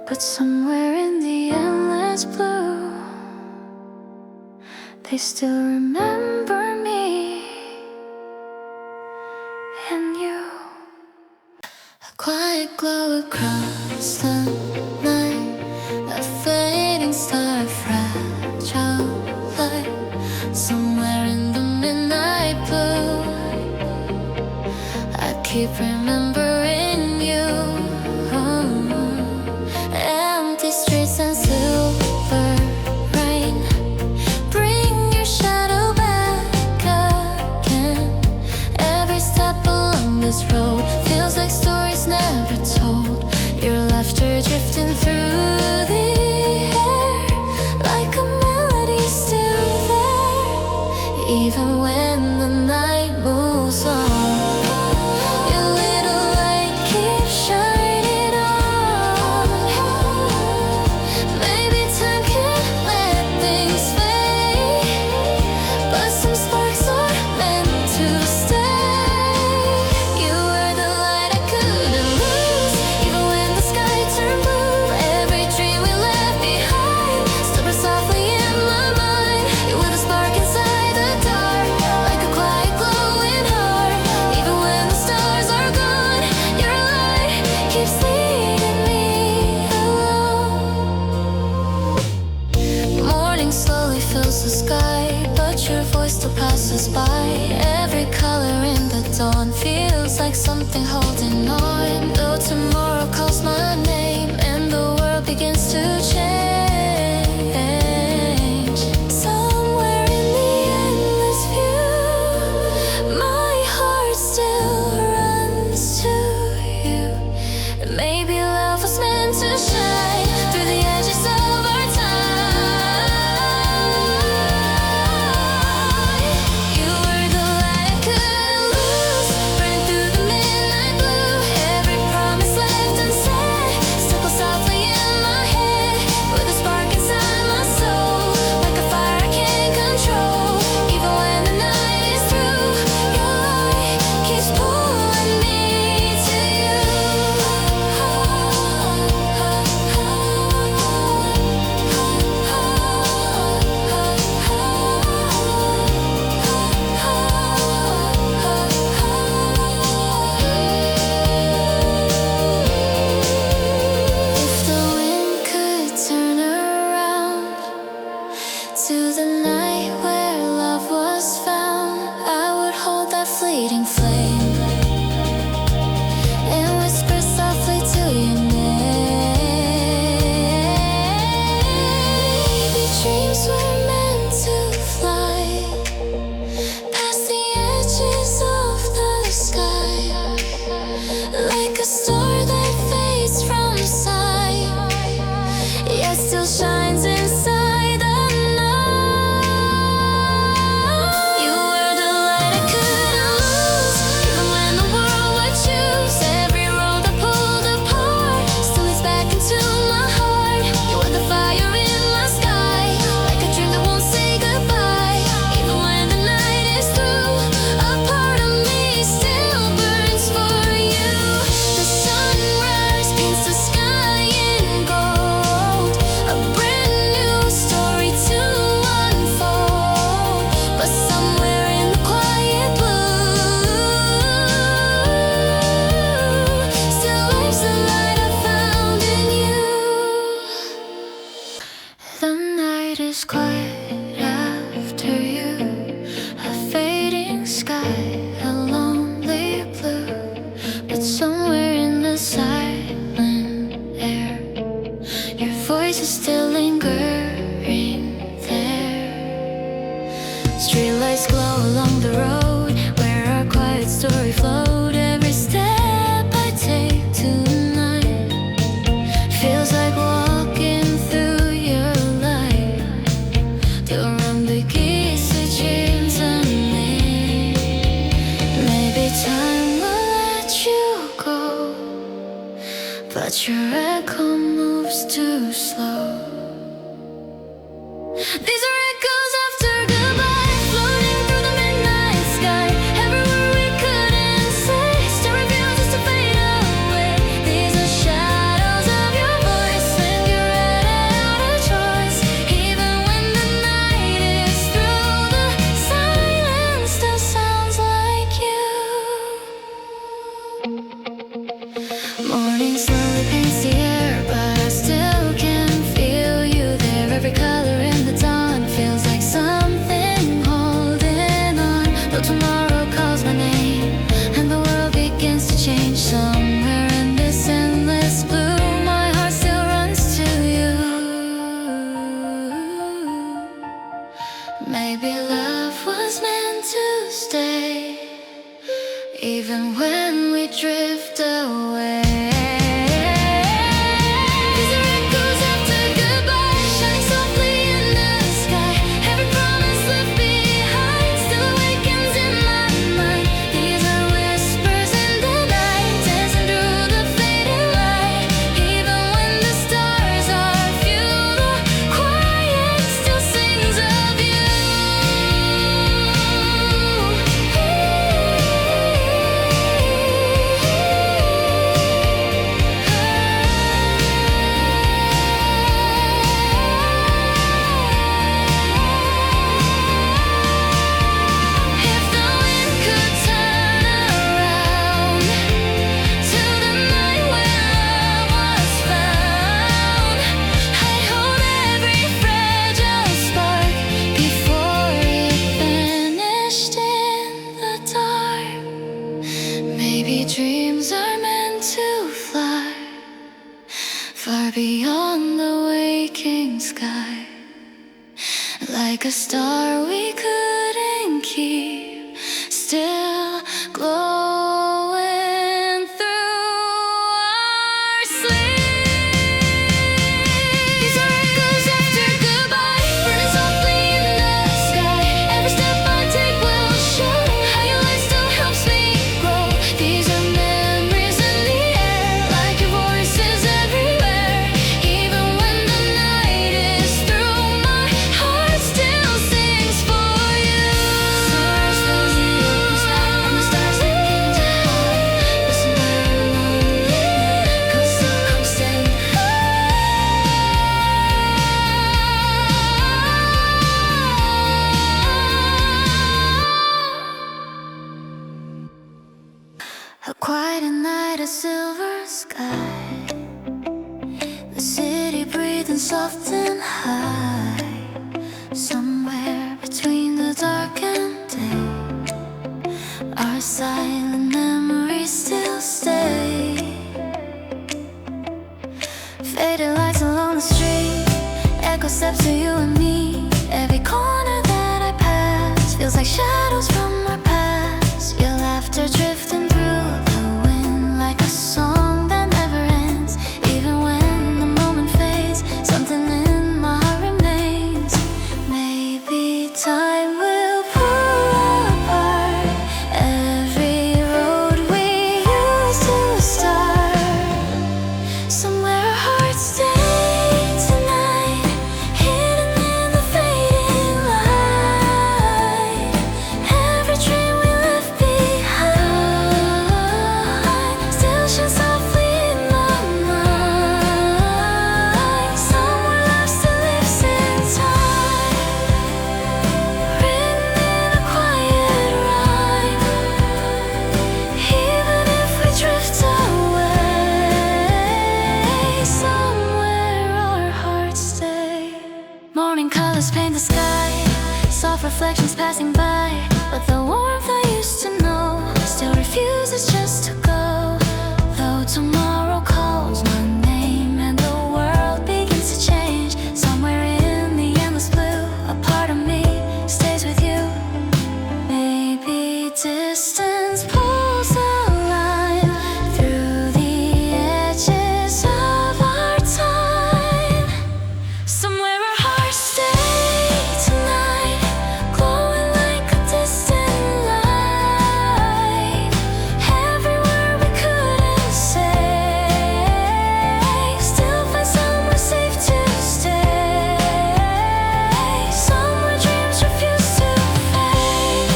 But somewhere in the endless blue, they still remember me and you. A quiet glow across the night, a fading star, a fragile light. Somewhere in the midnight blue, I keep remembering you. Empty streets and silver rain, bring your shadow back again. Every step along this road feels like stories never told. Your laughter drifting through the air, like a melody still there, even when the night moves on. Your little light keeps shining on. Maybe time can let things fade, but some sparks are meant to stay. You were the light I couldn't lose, even when the sky turned blue. Every dream we left behind slipped softly in my mind. You were the spark inside the dark, like a quiet glowing heart. Even when the stars are gone, your light keeps leading me along. Morning slowly fills the sky, but your voice still passes by. Every color in the dawn feels like something holding on. Though tomorrow calls my name and the world begins to change, somewhere in the endless view, my heart still runs to you. Maybe love was meant to shine through the edges of our time. You were the light I couldn't lose, burning through the midnight blue. Every promise left unsaid still softly in my head, with a spark inside my soul, like a fire I can't control. Even when the night is through, your light keeps pulling me to you. If the wind could turn around to the night where love was found, I would hold that fleeting flame and whisper softly to your name. Maybe dreams were meant to fly past the edges of the sky, like a star that fades from sight, yet still shines inside the night. You were the light I couldn't lose, even when the world would choose. Every road I pulled apart still leads back into my heart. You were the fire in my sky, like a dream that won't say goodbye. Even when the night is through, a part of me still burns for you. The sunrise paints the sky in gold, a brand new story to unfold. But somewhere in the quiet blue, still lives the light I found in you. The night is quiet after you, a fading sky, a lonely blue. But somewhere in the silent air, your voice is still lingering there. Streetlights glow along the road where our quiet story flowed. Every step I take tonight feels like walking through your light. The room begins to dreams unnamed. Maybe time will let you go, but your echo moves too slow. These are echoes after goodbye, floating through the midnight sky. Everywhere we couldn't say, still reveals just to fade away. These are shadows of your voice. far beyond the waking sky, like a star we couldn't keep, still glowing through our sleep. These are echoes after goodbye, burning softly in the sky. Every step I take will show how your light still helps me grow. These are memories in the air, like your voice is everywhere. Even when the night is through, my heart still sings for you. Stars fills the open sky, and the stars that begin to hide. Listen where along the midnight coast still comes saying a quiet night, a silver sky, the city breathing soft and high. Somewhere between the dark and day, our silent memories still stay. Faded lights along the street, echo steps to you and me. Every corner that I pass feels like shadows from our past. Your laughter drifting through the wind like a song that never ends. Even when the moment fades, something in my heart remains. Maybe time will pull apart every road we used to start. Somewhere our hearts stay tonight, hidden in the fading light. Every dream we left behind still shines softly in my mind. Somewhere love still lives in time, written in a quiet rhyme. Even if we drift away, somewhere our hearts stay. Morning colors paint the sky, soft reflections passing by. But the warmth I used to know still refuses just to go. Though tomorrow calls my name and the world begins to change, somewhere in the endless blue, a part of me stays with you. Maybe distance pulls a line through the edges of our time. Somewhere our hearts stay tonight, glowing like a distant light. Every word we couldn't say still find somewhere safe to stay. Somewhere dreams refuse to fade,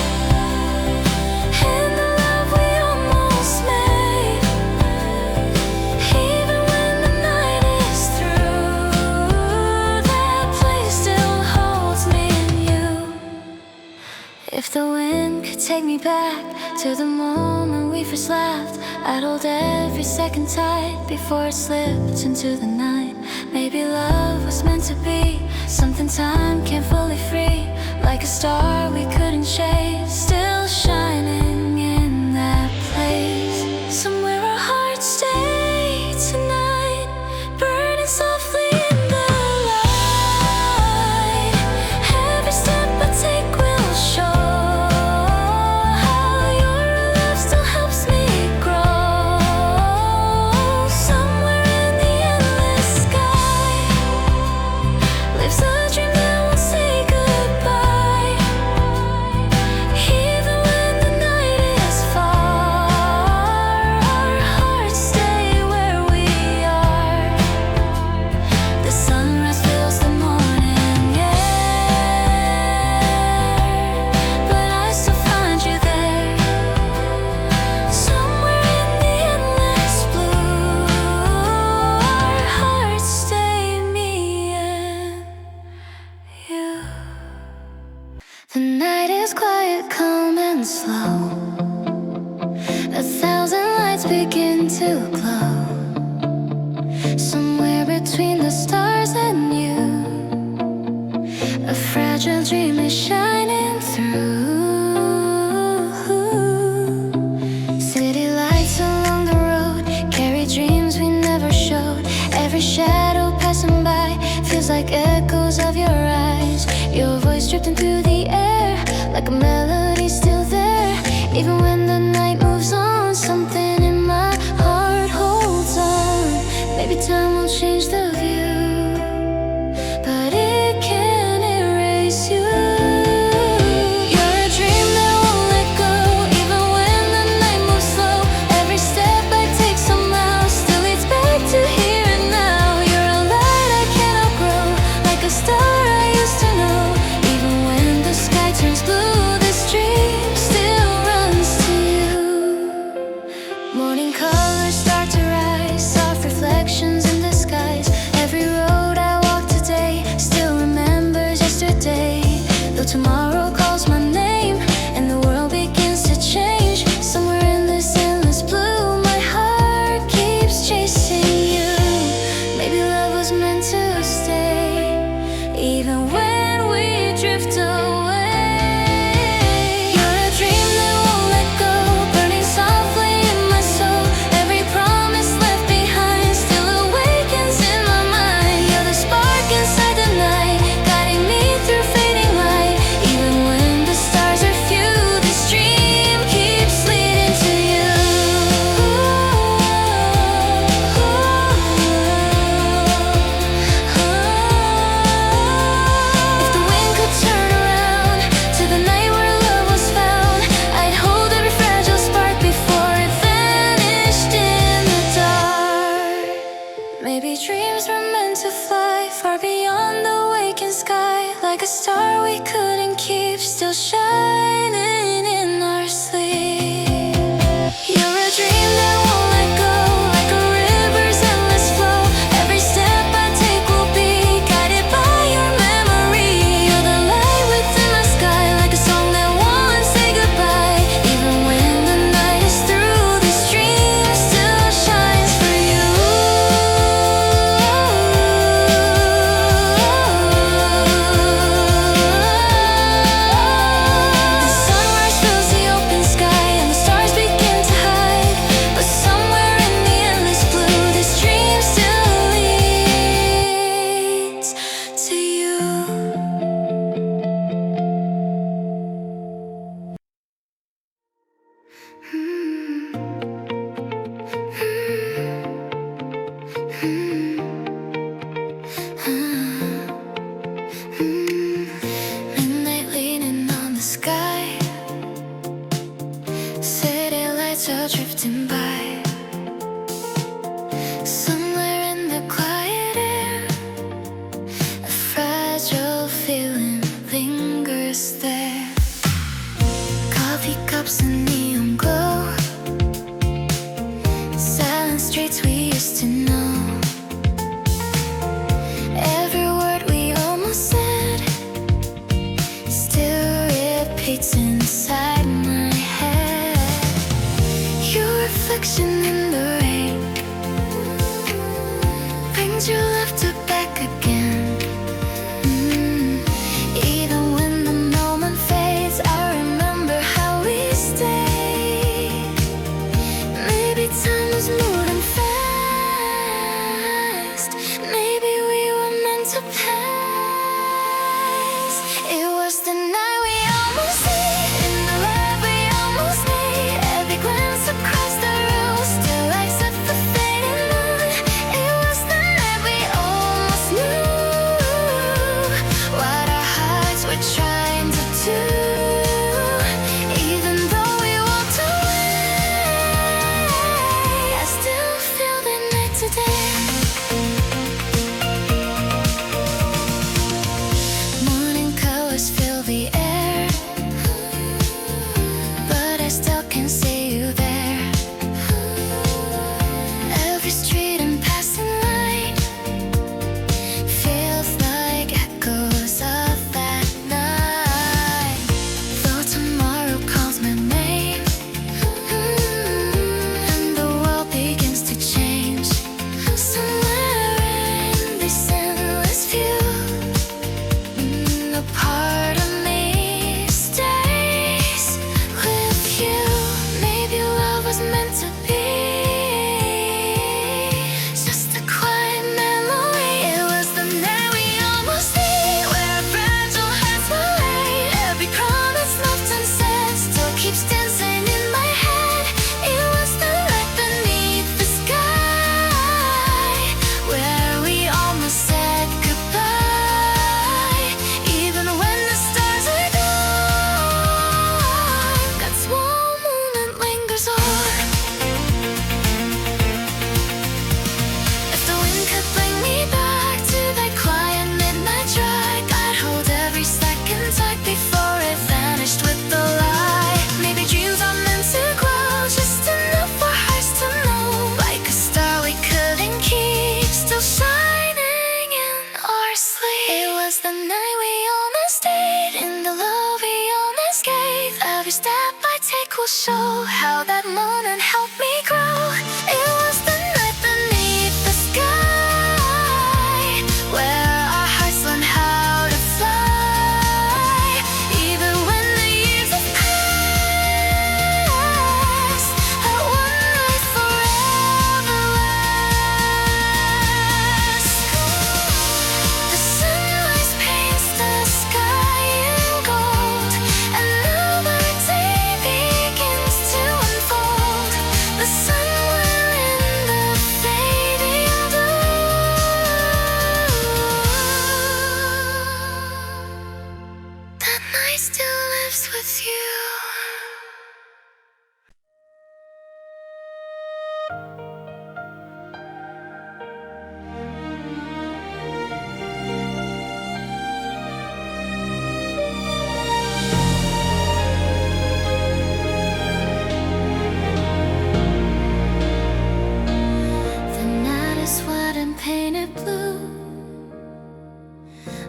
in the love we almost made. Even when the night is through, that place still holds me and you. If the wind could take me back to the moment we first laughed, I'd hold every second tight before it slipped into the night. Maybe love was meant to be something time can't fully free, like a star we couldn't chase, still shining in that place. Somewhere our hearts stay tonight, burning softly in the light. Every step I take will show how your love still helps me grow. Somewhere in the endless sky lives a dream that won't say goodbye. Even when the night is far, our hearts stay where we are. The sunrise fills the morning air, but I still find you there. Somewhere in the endless blue, our hearts stay, me and you. The night is quiet, calm and slow. 1,000 lights begin to glow. Somewhere between the stars and you, a fragile dream is shining through. City lights along the road carry dreams we never showed. Every Every shadow passing by feels like echoes of your eyes. Your voice drifting through the air like a melody still there. Even when the night moves on, something in my heart holds on. Maybe time will change the view, but it can't erase you. You're a dream that won't let go, even when the night moves slow. Every step I take somehow still leads back to here and now. You're a light I can't outgrow, like a star I used to know. Even when the sky turns blue, this dream still runs to you. Morning colors start to rise, soft reflections in the skies. Every road I walk today still remembers yesterday. Though tomorrow calls my name and the world begins to change, somewhere in this endless blue my heart keeps chasing you. Maybe love was meant to stay, even when we drift away. You're a dream that won't let go, burning softly in my soul. Every promise left behind still awakens in my mind. You're the spark inside the night, guiding me through fading light. Even when the stars are few, this dream keeps leading to you. If the wind could turn around to the night where love was found, I'd hold every fragile spark before it vanished in the dark. Maybe dreams were meant to fly far beyond the waking sky, like a star we couldn't keep, still shining in our sleep. You're a dream that won't let go, like a river's endless flow. Every step I take will be guided by your memory. You're the light within my sky, like a song that won't say goodbye. Even when the night is through, this dream still shines for you. The sunrise fills the open sky and the stars begin to hide, but somewhere in the endless blue, this dream still leads to you. Midnight leaning on the sky, city lights are drifting by. Somewhere in the quiet air, a fragile feeling lingers there. Coffee cups and neon glow, silent streets we used to know. Every word we almost said still repeats inside my head. Your reflection in the rain brings your laughter back again. Even when the moment fades, I remember how we stayed. Maybe time was moving fast, maybe we were meant to pass. It was the night we almost made, in the light we almost made. Every glance across the room still lights up the fading moon. It was the night we almost painted blue.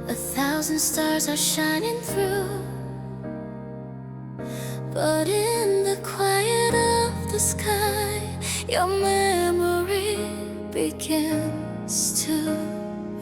1,000 stars are shining through, but in the quiet of the sky, your memory begins to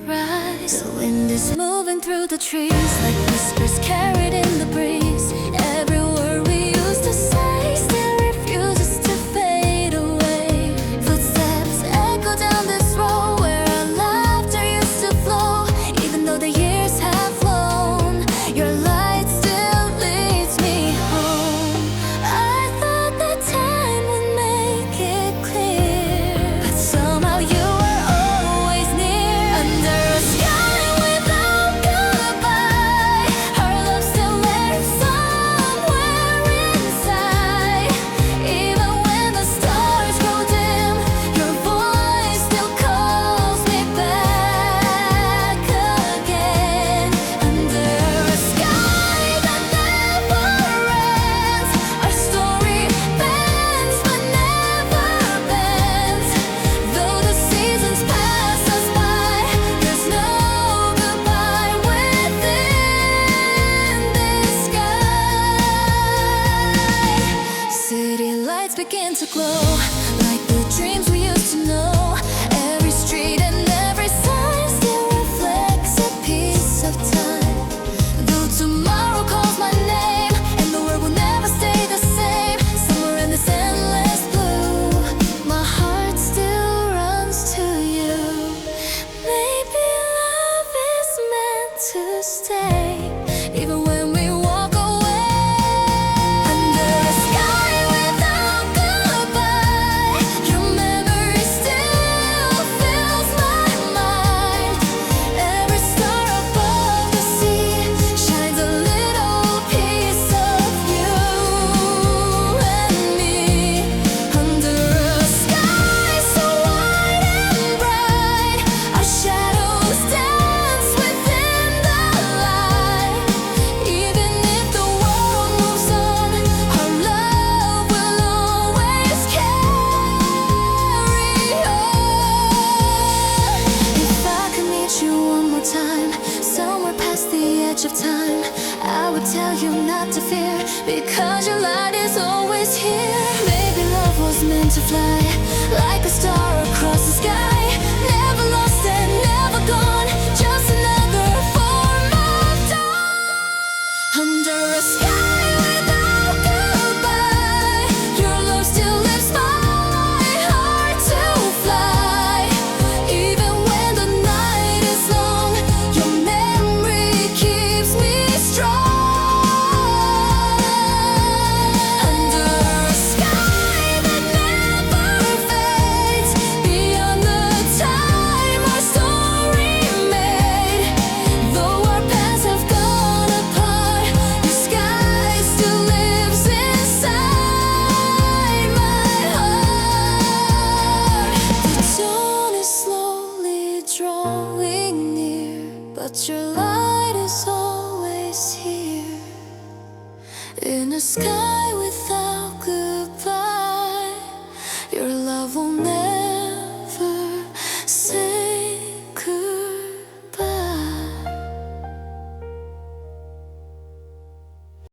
rise. The wind is moving through the trees like whispers carried in the breeze. Every word we used to say still refuses to fade away. Footsteps echo down this road where our laughter used to flow. Even though the years have flown, your light still leads me home. I thought that time would make it clear, but somehow you were always near. Under a sky without goodbye, our love still lives somewhere inside. Even when the stars grow dim, your voice still calls me back again. Under a sky that never ends, our story bends but never bends. Though the seasons pass us by, there's no goodbye within this sky. City lights begin to glow like the dreams we used to know. Every street and every sign still reflects a piece of time. Though tomorrow calls my name and the world will never stay the same, somewhere in this endless blue, my heart still runs to you. Maybe love is meant to stay, even when we walk away. Under a sky without goodbye, your memory still fills my mind. Every star above the sea shines a little piece of you and me. Under a sky so wide and bright, our shadows dance within the light. Even if the world moves on, our love will always carry on. If I could meet you one more time, somewhere past the edge of time, I would tell you not to fear, because your light is always here. Maybe love was meant to fly like a star across the sky, never lost and never gone, just another form of dawn. Under a sky without goodbye, your love still lifts my heart to fly. Even when the night is long, your memory keeps me strong. Under a sky that never fades, beyond the time our story made. Though our paths have gone apart, your sky still lives inside my heart. The dawn is slowly drawing near, but your light is always here. In a sky